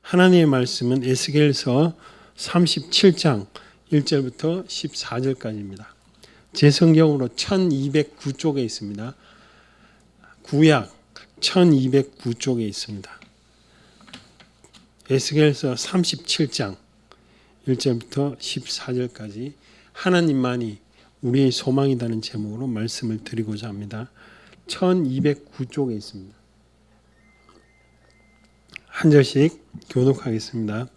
하나님의 말씀은 에스겔서 37장 1절부터 14절까지입니다. 제 성경으로 1209쪽에 있습니다. 구약 1209쪽에 있습니다. 에스겔서 37장 1절부터 14절까지 하나님만이 우리의 소망이라는 제목으로 말씀을 드리고자 합니다. 1209쪽에 있습니다. 한 절씩 교독하겠습니다.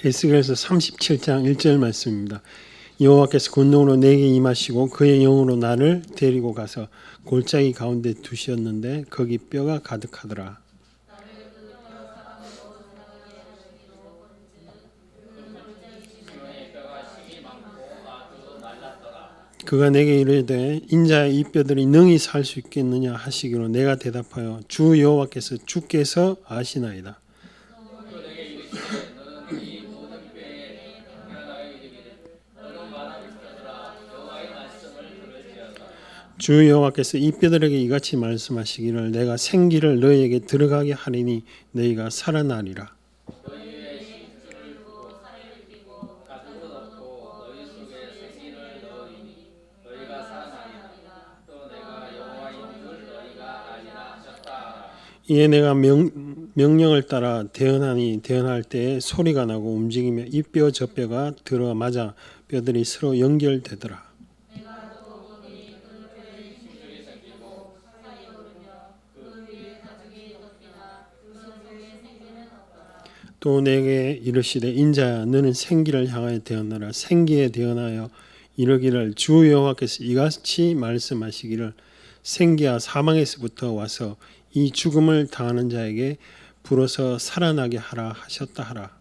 에스겔서 37장 1절 말씀입니다. 여호와께서 권능으로 내게 임하시고 그의 영으로 나를 데리고 가서 골짜기 가운데 두셨는데 거기 뼈가 가득하더라. 그가 내게 이르되 인자의 이 뼈들이 능히 살 수 있겠느냐 하시기로 내가 대답하여 주 여호와께서 주께서 아시나이다. 주 여호와께서 이 뼈들에게 이같이 말씀하시기를 내가 생기를 너희에게 들어가게 하리니 너희가 살아나리라. 이에 내가 명령을 따라 대언하니 대언할 때에 소리가 나고 움직이며 이 뼈 저 뼈가 들어맞아 뼈들이 서로 연결되더라. 또 내게 이르시되 인자야 너는 생기를 향하여 대언하라. 생기에 대언하여 이르기를 주 여호와께서 이같이 말씀하시기를 생기야 사망에서부터 와서 이 죽음을 당하는 자에게 불어서 살아나게 하라 하셨다 하라.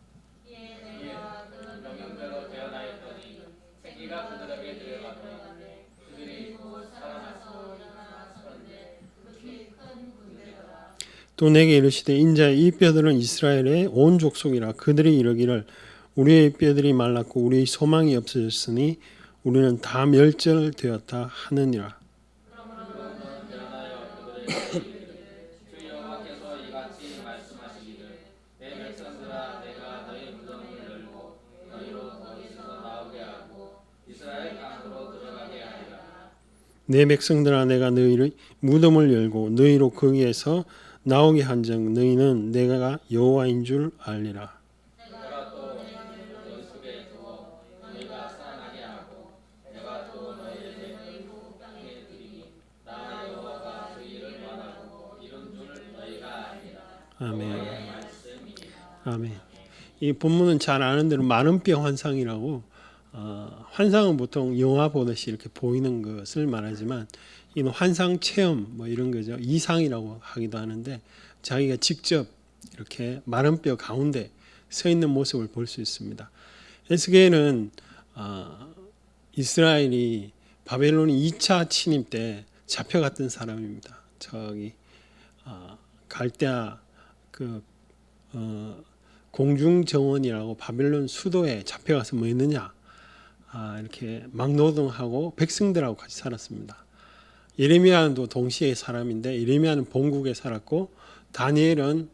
또 내게 이르시되 인자의 이 뼈들은 이스라엘의 온 족속이라. 그들이 이르기를 우리의 뼈들이 말랐고 우리의 소망이 없어졌으니 우리는 다 멸절되었다 하느니라. 내 백성들아 내가 너희의 무덤을 열고 너희로 거기에서 나오게 한즉 너희는 내가 여호와인 줄 알리라. 아멘. 아멘. 이 본문은 잘 아는 대로 많은 뼈 환상이라고 환상은 보통 영화 보듯이 이렇게 보이는 것을 말하지만 이는 환상 체험 뭐 이런 거죠. 이상이라고 하기도 하는데 자기가 직접 이렇게 마른 뼈 가운데 서 있는 모습을 볼 수 있습니다. 에스겔은 이스라엘이 바벨론이 2차 침입 때 잡혀갔던 사람입니다. 저기 갈대아 그 공중정원이라고 바벨론 수도에 잡혀가서 뭐 했느냐 이렇게 막노동하고 백성들하고 같이 살았습니다. 예레미야도 동시에 사람인데 예레미야는 본국에 살았고 다니엘은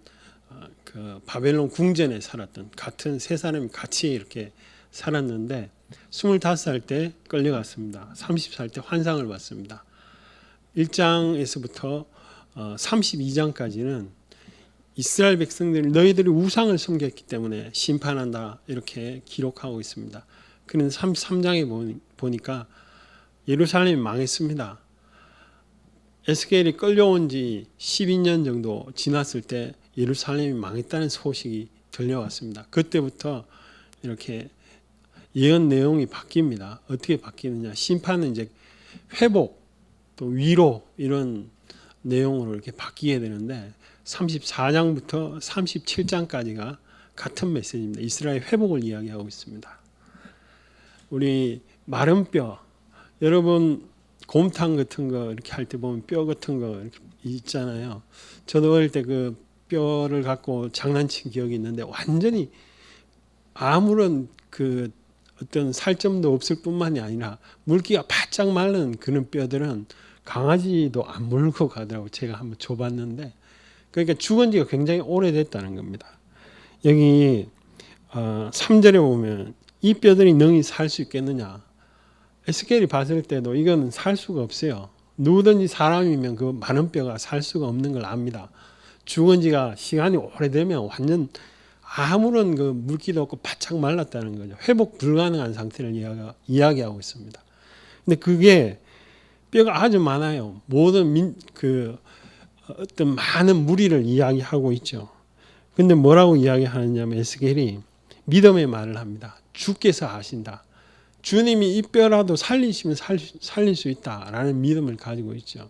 그 바벨론 궁전에 살았던 같은 세 사람이 같이 이렇게 살았는데 25살 때 끌려갔습니다. 30살 때 환상을 봤습니다. 1장에서부터 32장까지는 이스라엘 백성들이 너희들이 우상을 섬겼기 때문에 심판한다 이렇게 기록하고 있습니다. 그런데 33장에 보니까 예루살렘이 망했습니다. 에스겔이 끌려온 지 12년 정도 지났을 때 예루살렘이 망했다는 소식이 들려왔습니다. 그때부터 이렇게 예언 내용이 바뀝니다. 어떻게 바뀌느냐? 심판은 이제 회복, 또 위로 이런 내용으로 이렇게 바뀌게 되는데 34장부터 37장까지가 같은 메시지입니다. 이스라엘 회복을 이야기하고 있습니다. 우리 마른 뼈, 여러분 곰탕 같은 거 이렇게 할 때 보면 뼈 같은 거 이렇게 있잖아요. 저도 어릴 때 그 뼈를 갖고 장난친 기억이 있는데 완전히 아무런 그 어떤 살점도 없을 뿐만이 아니라 물기가 바짝 마른 그런 뼈들은 강아지도 안 물고 가더라고요. 제가 한번 줘봤는데 그러니까 죽은 지가 굉장히 오래됐다는 겁니다. 여기 3절에 보면 이 뼈들이 능히 살 수 있겠느냐. 에스겔이 봤을 때도 이건 살 수가 없어요. 누구든지 사람이면 그 많은 뼈가 살 수가 없는 걸 압니다. 죽은 지가 시간이 오래되면 완전 아무런 그 물기도 없고 바짝 말랐다는 거죠. 회복 불가능한 상태를 이야기하고 있습니다. 근데 그게 뼈가 아주 많아요. 모든 어떤 많은 무리를 이야기하고 있죠. 근데 뭐라고 이야기하느냐면 에스겔이 믿음의 말을 합니다. 주께서 하신다. 주님이 이 뼈라도 살리시면 살릴 수 있다라는 믿음을 가지고 있죠.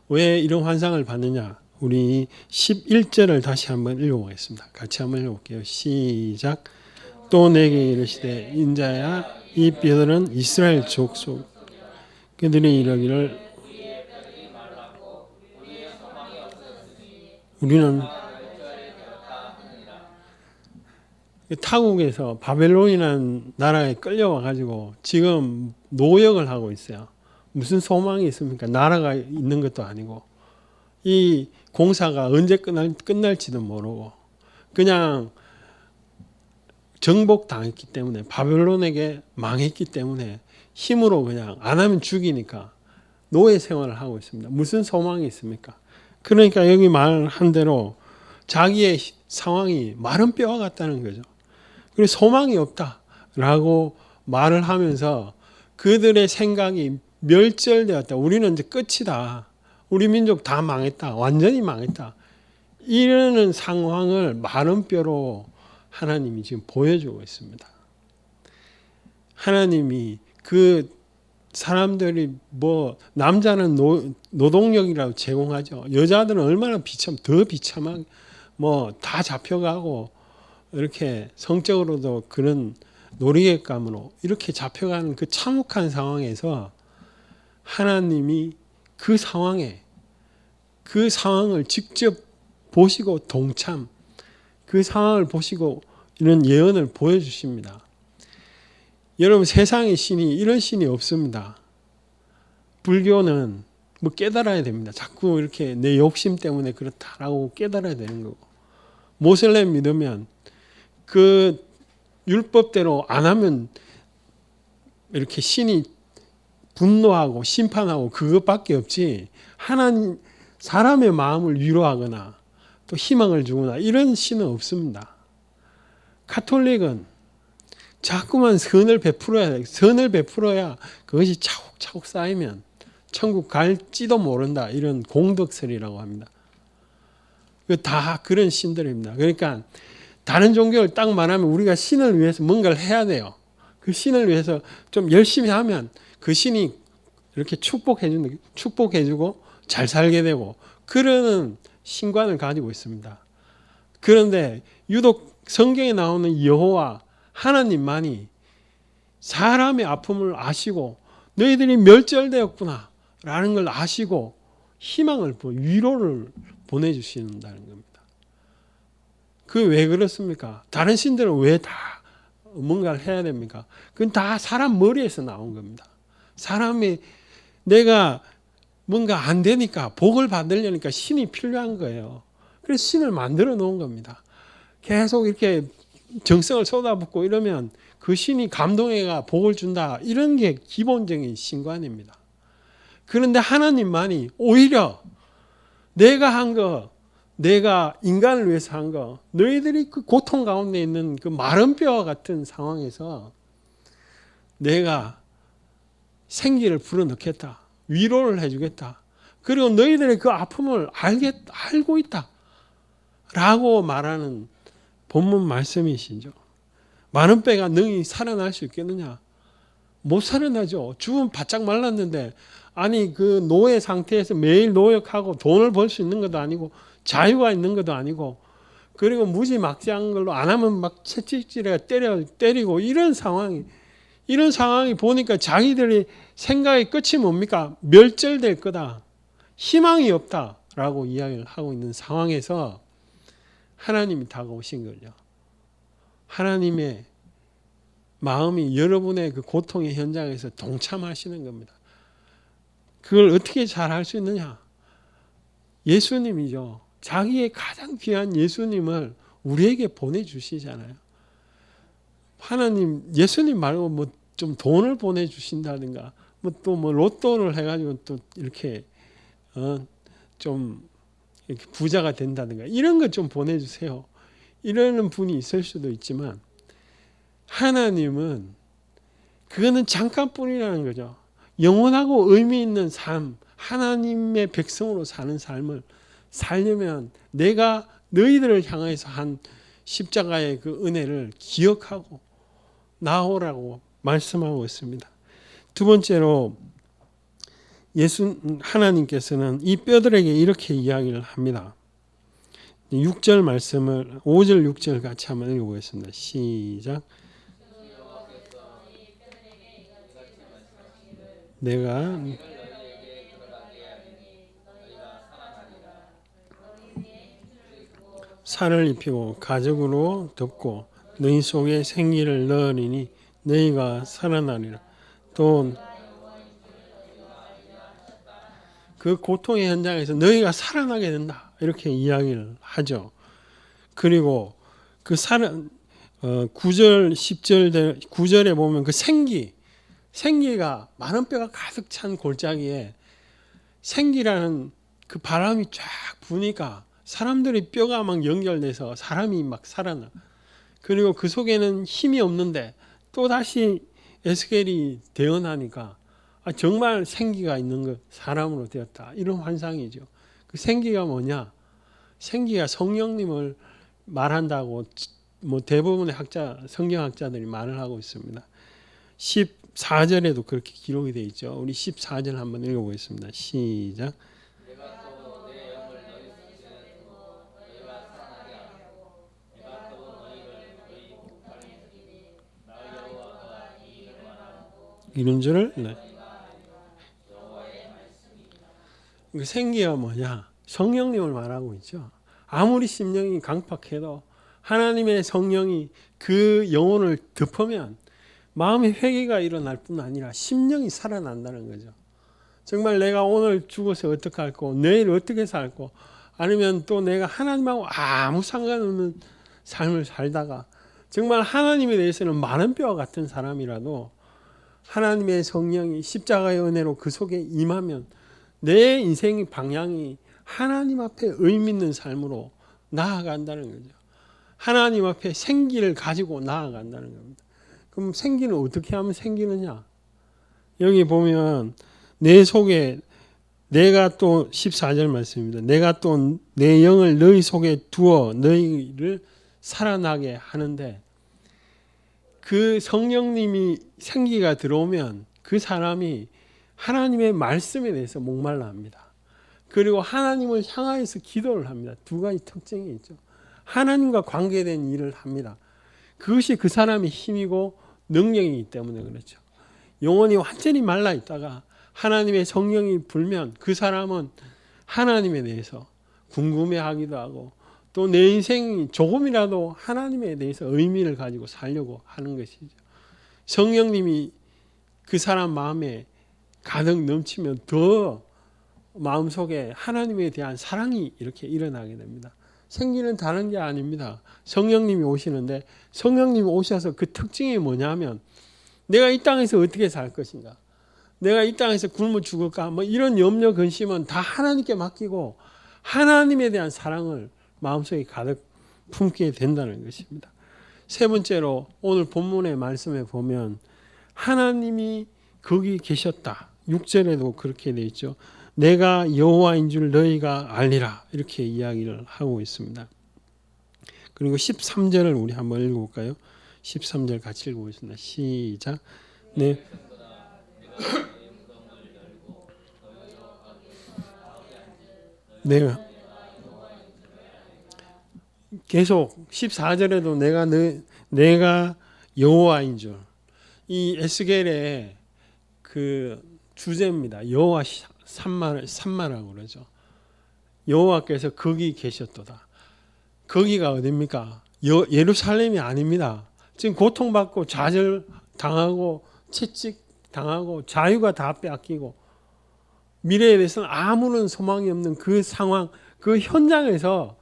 왜 이런 환상을 받느냐? 우리 11절을 다시 한번 읽어보겠습니다. 같이 한번 읽어볼게요. 시작. 또 내게 이르시되 인자야 이 뼈들은 이스라엘 족속 그들이 이러기를 우리는 타국에서 바벨론이라는 나라에 끌려와 가지고 지금 노역을 하고 있어요. 무슨 소망이 있습니까? 나라가 있는 것도 아니고 이 공사가 언제 끝날지도 모르고 그냥 정복당했기 때문에 바벨론에게 망했기 때문에 힘으로 그냥 안 하면 죽이니까 노예 생활을 하고 있습니다. 무슨 소망이 있습니까? 그러니까 여기 말한 대로 자기의 상황이 마른 뼈와 같다는 거죠. 그리고 소망이 없다라고 말을 하면서 그들의 생각이 멸절되었다. 우리는 이제 끝이다. 우리 민족 다 망했다. 완전히 망했다. 이러는 상황을 마른 뼈로 하나님이 지금 보여주고 있습니다. 하나님이 그 사람들이 남자는 노동력이라고 제공하죠. 여자들은 얼마나 더 비참하게 다 잡혀가고 이렇게 성적으로도 그런 놀이객감으로 이렇게 잡혀가는 그 참혹한 상황에서 하나님이 그 상황을 직접 보시고 그 상황을 보시고 이런 예언을 보여주십니다. 여러분 세상의 신이 이런 신이 없습니다. 불교는 깨달아야 됩니다. 자꾸 이렇게 내 욕심 때문에 그렇다라고 깨달아야 되는 거고 모슬렘 믿으면 그 율법대로 안 하면 이렇게 신이 분노하고 심판하고 그것밖에 없지 하나님 사람의 마음을 위로하거나 또 희망을 주거나 이런 신은 없습니다. 가톨릭은 자꾸만 선을 베풀어야 그것이 차곡차곡 쌓이면 천국 갈지도 모른다. 이런 공덕설이라고 합니다. 다 그런 신들입니다. 그러니까 다른 종교를 딱 말하면 우리가 신을 위해서 뭔가를 해야 돼요. 그 신을 위해서 좀 열심히 하면 그 신이 이렇게 축복해주고 잘 살게 되고 그러는 신관을 가지고 있습니다. 그런데 유독 성경에 나오는 여호와 하나님만이 사람의 아픔을 아시고 너희들이 멸절되었구나 라는 걸 아시고 희망을 위로를 보내주신다는 겁니다. 그 왜 그렇습니까? 다른 신들은 왜 다 뭔가를 해야 됩니까? 그건 다 사람 머리에서 나온 겁니다. 사람이 내가 뭔가 안 되니까 복을 받으려니까 신이 필요한 거예요. 그래서 신을 만들어 놓은 겁니다. 계속 이렇게 정성을 쏟아붓고 이러면 그 신이 감동해가 복을 준다. 이런 게 기본적인 신관입니다. 그런데 하나님만이 오히려 내가 인간을 위해서 한 거, 너희들이 그 고통 가운데 있는 그 마른 뼈와 같은 상황에서 내가 생기를 불어넣겠다. 위로를 해주겠다. 그리고 너희들의 그 아픔을 알고 있다. 라고 말하는 본문 말씀이시죠. 마른 뼈가 능히 살아날 수 있겠느냐? 못 살아나죠. 죽으면 바짝 말랐는데 아니 그 노예 상태에서 매일 노역하고 돈을 벌 수 있는 것도 아니고 자유가 있는 것도 아니고 그리고 무지막지한 걸로 안 하면 막 채찍질에 때리고 이런 상황이 보니까 자기들이 생각의 끝이 뭡니까? 멸절될 거다. 희망이 없다라고 이야기를 하고 있는 상황에서 하나님이 다가오신 거죠. 하나님의 마음이 여러분의 그 고통의 현장에서 동참하시는 겁니다. 그걸 어떻게 잘 할 수 있느냐? 예수님이죠. 자기의 가장 귀한 예수님을 우리에게 보내주시잖아요. 하나님, 예수님 말고 뭐 좀 돈을 보내주신다든가 뭐 또 뭐 로또를 해가지고 또 이렇게 좀 이렇게 부자가 된다든가 이런 것 좀 보내주세요. 이러는 분이 있을 수도 있지만 하나님은 그거는 잠깐뿐이라는 거죠. 영원하고 의미 있는 삶, 하나님의 백성으로 사는 삶을 살려면 내가 너희들을 향해서 한 십자가의 그 은혜를 기억하고 나오라고 말씀하고 있습니다. 두 번째로 하나님께서는 이 뼈들에게 이렇게 이야기를 합니다. 6절 말씀을 5절 6절 같이 한번 읽어보겠습니다. 시작. 내가 살을 입히고 가죽으로 덮고 너희 속에 생기를 넣으리니 너희가 살아나리라. 또 그 고통의 현장에서 너희가 살아나게 된다. 이렇게 이야기를 하죠. 그리고 그 9절, 10절, 9절에 보면 그 생기가 많은 뼈가 가득 찬 골짜기에 생기라는 그 바람이 쫙 부니까 사람들의 뼈가 막 연결돼서 사람이 막 살아나. 그리고 그 속에는 힘이 없는데 또 다시 에스겔이 대언하니까 정말 생기가 있는 것, 사람으로 되었다. 이런 환상이죠. 그 생기가 뭐냐? 생기가 성령님을 말한다고 뭐 대부분의 성경학자들이 말을 하고 있습니다. 14절에도 그렇게 기록이 되어 있죠. 우리 14절 한번 읽어보겠습니다. 시작. 이런 줄을 그 생기가 뭐냐? 성령님을 말하고 있죠. 아무리 심령이 강팍해도 하나님의 성령이 그 영혼을 덮으면 마음의 회개가 일어날 뿐 아니라 심령이 살아난다는 거죠. 정말 내가 오늘 죽어서 어떻게 할고 내일 어떻게 살고 아니면 또 내가 하나님하고 아무 상관없는 삶을 살다가 정말 하나님에 대해서는 마른 뼈와 같은 사람이라도 하나님의 성령이 십자가의 은혜로 그 속에 임하면 내 인생의 방향이 하나님 앞에 의미 있는 삶으로 나아간다는 거죠. 하나님 앞에 생기를 가지고 나아간다는 겁니다. 그럼 생기는 어떻게 하면 생기느냐? 여기 보면 내 속에 내가 또 14절 말씀입니다. 내가 또 내 영을 너희 속에 두어 너희를 살아나게 하는데 그 성령님이 생기가 들어오면 그 사람이 하나님의 말씀에 대해서 목말라 합니다. 그리고 하나님을 향하여서 기도를 합니다. 두 가지 특징이 있죠. 하나님과 관계된 일을 합니다. 그것이 그 사람의 힘이고 능력이기 때문에 그렇죠. 영혼이 완전히 말라 있다가 하나님의 성령이 불면 그 사람은 하나님에 대해서 궁금해하기도 하고 또 내 인생이 조금이라도 하나님에 대해서 의미를 가지고 살려고 하는 것이죠. 성령님이 그 사람 마음에 가득 넘치면 더 마음속에 하나님에 대한 사랑이 이렇게 일어나게 됩니다. 생기는 다른 게 아닙니다. 성령님이 오시는데 성령님이 오셔서 그 특징이 뭐냐면 내가 이 땅에서 어떻게 살 것인가, 내가 이 땅에서 굶어 죽을까, 뭐 이런 염려 근심은 다 하나님께 맡기고 하나님에 대한 사랑을 마음속에 가득 품게 된다는 것입니다. 세 번째로 오늘 본문의 말씀에 보면 하나님이 거기 계셨다. 6절에도 그렇게 되어 있죠. 내가 여호와인 줄 너희가 알리라. 이렇게 이야기를 하고 있습니다. 그리고 13절을 우리 한번 읽어볼까요? 13절 같이 읽어보겠습니다. 시작. 네. 내가 계속 14절에도 내가 여호와인 줄, 이 에스겔의 그 주제입니다. 여호와 산마라고 그러죠. 여호와께서 거기 계셨도다. 거기가 어디입니까? 예루살렘이 아닙니다. 지금 고통받고 좌절당하고 채찍당하고 자유가 다 빼앗기고 미래에 대해서는 아무런 소망이 없는 그 상황, 그 현장에서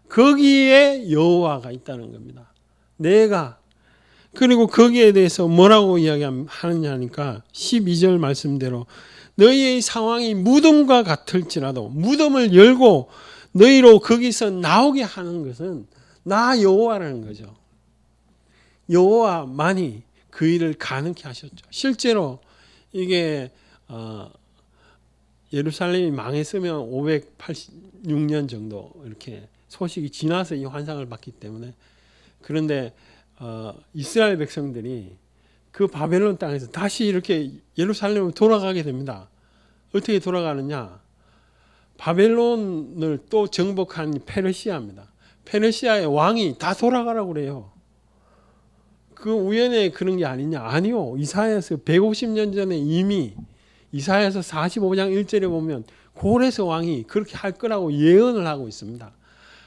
거기에 여호와가 있다는 겁니다. 내가. 그리고 거기에 대해서 뭐라고 이야기하느냐 하니까 12절 말씀대로 너희의 상황이 무덤과 같을지라도 무덤을 열고 너희로 거기서 나오게 하는 것은 나 여호와라는 거죠. 여호와만이 그 일을 가능케 하셨죠. 실제로 이게 예루살렘이 망했으면 586년 정도 이렇게 소식이 지나서 이 환상을 봤기 때문에, 그런데 이스라엘 백성들이 그 바벨론 땅에서 다시 이렇게 예루살렘으로 돌아가게 됩니다. 어떻게 돌아가느냐? 바벨론을 또 정복한 페르시아입니다. 페르시아의 왕이 다 돌아가라고 그래요. 그 우연에 그런 게 아니냐? 아니요. 이사야서 150년 전에 이미 이사야서 45장 1절에 보면 고레스 왕이 그렇게 할 거라고 예언을 하고 있습니다.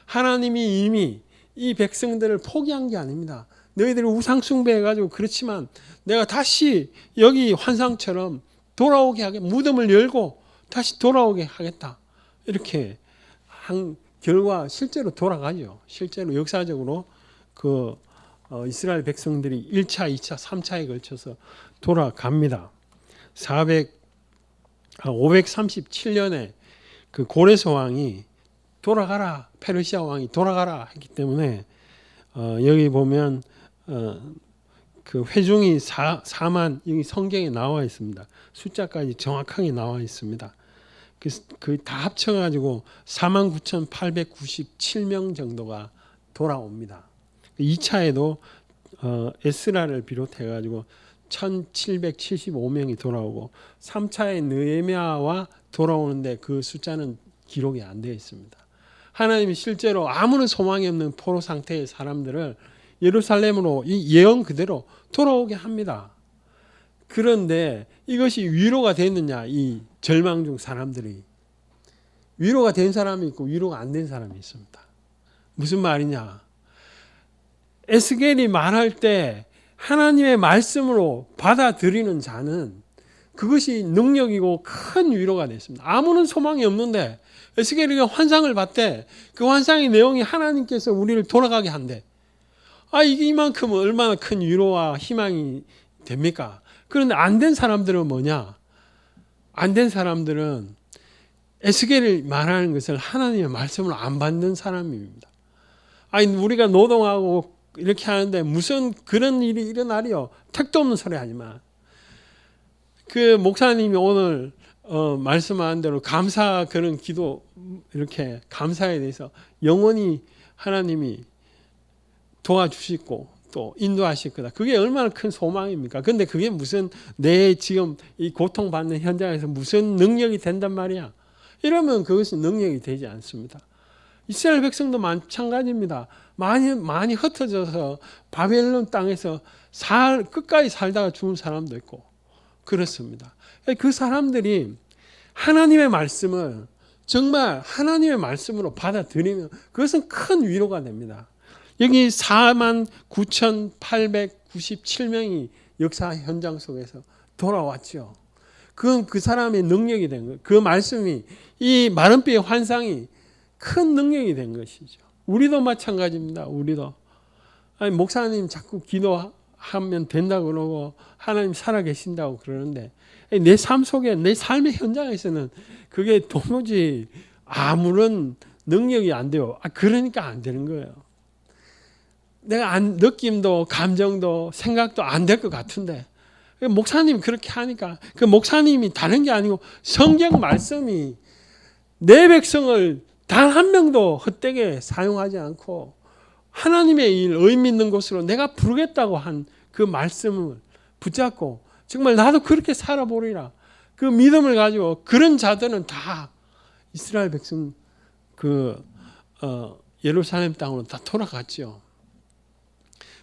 하나님이 이미 이 백성들을 포기한 게 아닙니다. 너희들이 우상 숭배해가지고 그렇지만 내가 다시 여기 환상처럼 돌아오게 하게, 무덤을 열고 다시 돌아오게 하겠다. 이렇게 한 결과 실제로 돌아가죠. 실제로 역사적으로 그 이스라엘 백성들이 1차, 2차, 3차에 걸쳐서 돌아갑니다. 537년에 그 고레스 왕이 돌아가라, 페르시아 왕이 돌아가라 했기 때문에 여기 보면 그 회중이 4만, 여기 성경에 나와 있습니다. 숫자까지 정확하게 나와 있습니다. 그 다 합쳐가지고 49,897명 정도가 돌아옵니다. 2차에도 에스라를 비롯해가지고 1,775명이 돌아오고 3차에 느헤미야와 돌아오는데 그 숫자는 기록이 안 되어 있습니다. 하나님이 실제로 아무런 소망이 없는 포로 상태의 사람들을 예루살렘으로 이 예언 그대로 돌아오게 합니다. 그런데 이것이 위로가 됐느냐? 이 절망 중 사람들이 위로가 된 사람이 있고 위로가 안 된 사람이 있습니다. 무슨 말이냐? 에스겔이 말할 때 하나님의 말씀으로 받아들이는 자는 그것이 능력이고 큰 위로가 됐습니다. 아무런 소망이 없는데 에스겔이 환상을 봤대. 그 환상의 내용이 하나님께서 우리를 돌아가게 한대. 이게 이만큼 얼마나 큰 위로와 희망이 됩니까? 그런데 안 된 사람들은 뭐냐? 안 된 사람들은 에스겔이 말하는 것을 하나님의 말씀을 안 받는 사람입니다. 우리가 노동하고 이렇게 하는데 무슨 그런 일이 일어나리요? 택도 없는 소리 하지 마. 그 목사님이 오늘 말씀한 대로 감사 그런 기도, 이렇게 감사에 대해서 영원히 하나님이 도와주시고 또 인도하실 거다. 그게 얼마나 큰 소망입니까? 근데 그게 무슨 내 지금 이 고통받는 현장에서 무슨 능력이 된단 말이야? 이러면 그것이 능력이 되지 않습니다. 이스라엘 백성도 마찬가지입니다. 많이 흩어져서 바벨론 땅에서 끝까지 살다가 죽은 사람도 있고 그렇습니다. 그 사람들이 하나님의 말씀을 정말 하나님의 말씀으로 받아들이면 그것은 큰 위로가 됩니다. 여기 49,897명이 역사 현장 속에서 돌아왔죠. 그건 그 사람의 능력이 된 거예요. 그 말씀이, 이 마른뼈의 환상이 큰 능력이 된 것이죠. 우리도 마찬가지입니다. 우리도. 목사님 자꾸 기도하면 된다고 그러고 하나님 살아계신다고 그러는데 내 삶 속에, 내 삶의 현장에서는 그게 도무지 아무런 능력이 안 돼요. 그러니까 안 되는 거예요. 내가 느낌도 감정도 생각도 안 될 것 같은데 목사님이 그렇게 하니까, 그 목사님이 다른 게 아니고 성경 말씀이 내 백성을 단 한 명도 헛되게 사용하지 않고 하나님의 일, 의미 있는 곳으로 내가 부르겠다고 한 그 말씀을 붙잡고 정말 나도 그렇게 살아보리라, 그 믿음을 가지고 그런 자들은 다 이스라엘 백성 예루살렘 땅으로 다 돌아갔죠.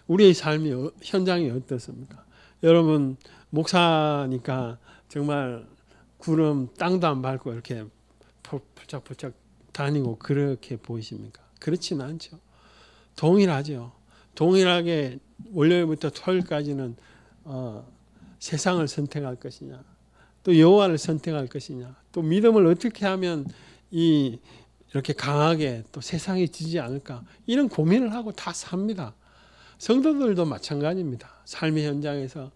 우리의 삶이 현장이 어떻습니까? 여러분 목사니까 정말 구름 땅도 안 밟고 이렇게 폴짝폴짝 다니고 그렇게 보이십니까? 그렇지는 않죠. 동일하죠. 동일하게 월요일부터 토요일까지는 세상을 선택할 것이냐, 또 여호와를 선택할 것이냐, 또 믿음을 어떻게 하면 이 이렇게 강하게 또 세상에 지지 않을까 이런 고민을 하고 다 삽니다. 성도들도 마찬가지입니다. 삶의 현장에서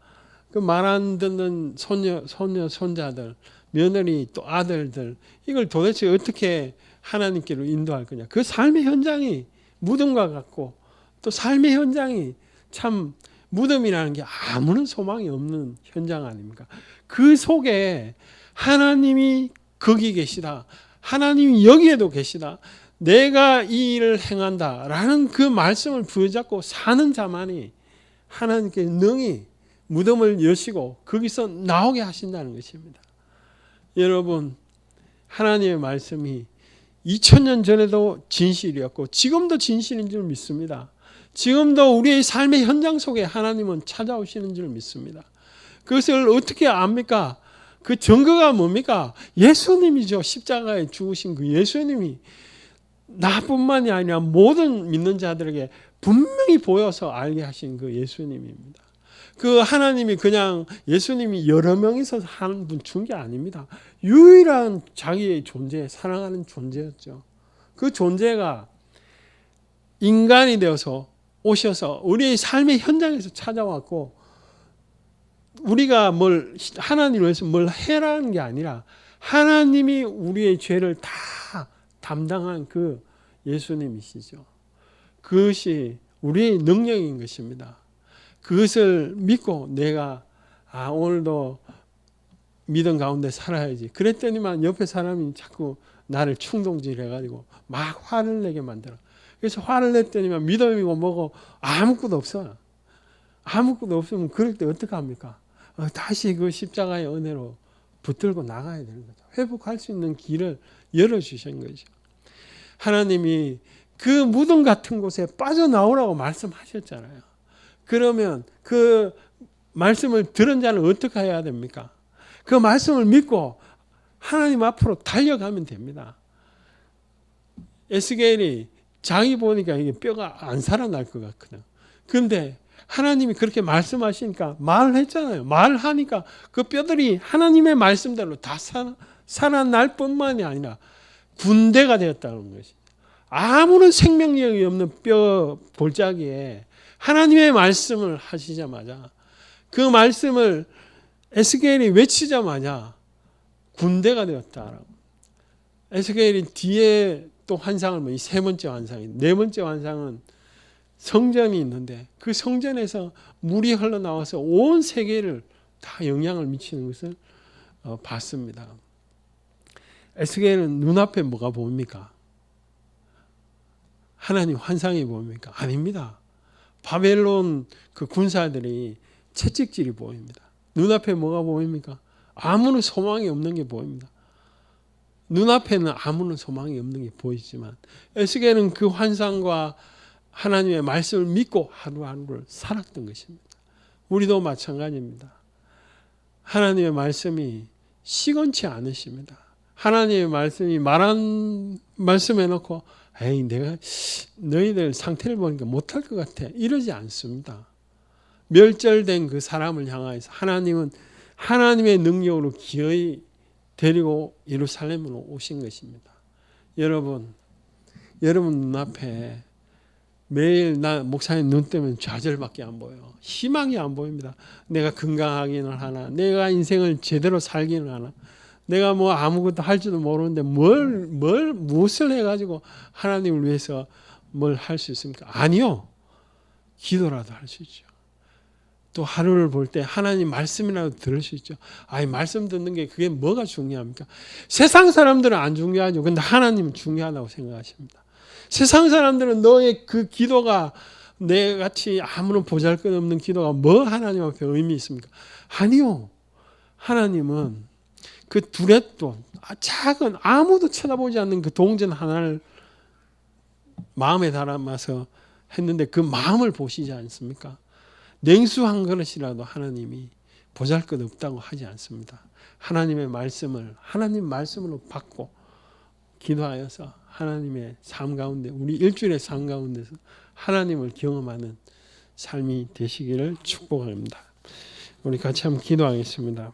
그 말 안 듣는 손녀, 손자들, 며느리, 또 아들들 이걸 도대체 어떻게 하나님께로 인도할 거냐. 그 삶의 현장이 무덤과 같고 또 삶의 현장이 참 무덤이라는 게 아무런 소망이 없는 현장 아닙니까? 그 속에 하나님이 거기 계시다. 하나님이 여기에도 계시다. 내가 이 일을 행한다라는 그 말씀을 부여잡고 사는 자만이 하나님께 능히 무덤을 여시고 거기서 나오게 하신다는 것입니다. 여러분, 하나님의 말씀이 2000년 전에도 진실이었고 지금도 진실인 줄 믿습니다. 지금도 우리의 삶의 현장 속에 하나님은 찾아오시는 줄 믿습니다. 그것을 어떻게 압니까? 그 증거가 뭡니까? 예수님이죠. 십자가에 죽으신 그 예수님이 나뿐만이 아니라 모든 믿는 자들에게 분명히 보여서 알게 하신 그 예수님입니다. 그 하나님이 그냥 예수님이 여러 명이서 하는 분 준 게 아닙니다. 유일한 자기의 존재, 사랑하는 존재였죠. 그 존재가 인간이 되어서 오셔서 우리의 삶의 현장에서 찾아왔고 우리가 하나님을 위해서 뭘 해라는 게 아니라 하나님이 우리의 죄를 다 담당한 그 예수님이시죠. 그것이 우리의 능력인 것입니다. 그것을 믿고 내가 오늘도 믿음 가운데 살아야지. 그랬더니만 옆에 사람이 자꾸 나를 충동질해가지고 막 화를 내게 만들어. 그래서 화를 냈더니만 믿음이고 뭐고 아무것도 없어. 아무것도 없으면 그럴 때 어떡합니까? 다시 그 십자가의 은혜로 붙들고 나가야 되는 거죠. 회복할 수 있는 길을 열어주신 거죠. 하나님이 그 무덤 같은 곳에 빠져나오라고 말씀하셨잖아요. 그러면 그 말씀을 들은 자는 어떻게 해야 됩니까? 그 말씀을 믿고 하나님 앞으로 달려가면 됩니다. 에스겔이 장이 보니까 이게 뼈가 안 살아날 것 같거든. 그런데 하나님이 그렇게 말씀하시니까 말을 했잖아요. 말을 하니까 그 뼈들이 하나님의 말씀대로 다 살아날 뿐만이 아니라 군대가 되었다는 것이. 아무런 생명력이 없는 뼈 볼짜기에 하나님의 말씀을 하시자마자 그 말씀을 에스겔이 외치자마자 군대가 되었다. 에스겔이 뒤에 또 환상을 보니 세 번째 환상이, 네 번째 환상은 성전이 있는데 그 성전에서 물이 흘러나와서 온 세계를 다 영향을 미치는 것을 봤습니다. 에스겔은 눈앞에 뭐가 보입니까? 하나님 환상이 보입니까? 아닙니다. 바벨론 그 군사들이 채찍질이 보입니다. 눈앞에 뭐가 보입니까? 아무런 소망이 없는 게 보입니다. 눈앞에는 아무런 소망이 없는 게 보이지만 에스겔은 그 환상과 하나님의 말씀을 믿고 하루하루를 살았던 것입니다. 우리도 마찬가지입니다. 하나님의 말씀이 시건치 않으십니다. 하나님의 말씀이 말한 말씀 해놓고 에이 내가 너희들 상태를 보니까 못할 것 같아 이러지 않습니다. 멸절된 그 사람을 향하여서 하나님은 하나님의 능력으로 기어이 데리고 예루살렘으로 오신 것입니다. 여러분 눈앞에 매일 나 목사님 눈 뜨면 좌절밖에 안 보여요. 희망이 안 보입니다. 내가 건강하기는 하나, 내가 인생을 제대로 살기는 하나, 내가 뭐 아무것도 할 줄도 모르는데 무엇을 해가지고 하나님을 위해서 뭘 할 수 있습니까? 아니요. 기도라도 할 수 있죠. 또 하루를 볼 때 하나님 말씀이라도 들을 수 있죠. 말씀 듣는 게 그게 뭐가 중요합니까? 세상 사람들은 안 중요하죠. 근데 하나님은 중요하다고 생각하십니다. 세상 사람들은 너의 그 기도가 내 같이 아무런 보잘것없는 기도가 뭐 하나님 앞에 의미 있습니까? 아니요. 하나님은 그 두렛돈, 작은 아무도 쳐다보지 않는 그 동전 하나를 마음에 담아서 했는데 그 마음을 보시지 않습니까? 냉수 한 그릇이라도 하나님이 보잘것없다고 하지 않습니다. 하나님의 말씀을 하나님 말씀으로 받고 기도하여서 하나님의 삶 가운데 우리 일주일의 삶 가운데서 하나님을 경험하는 삶이 되시기를 축복합니다. 우리 같이 한번 기도하겠습니다.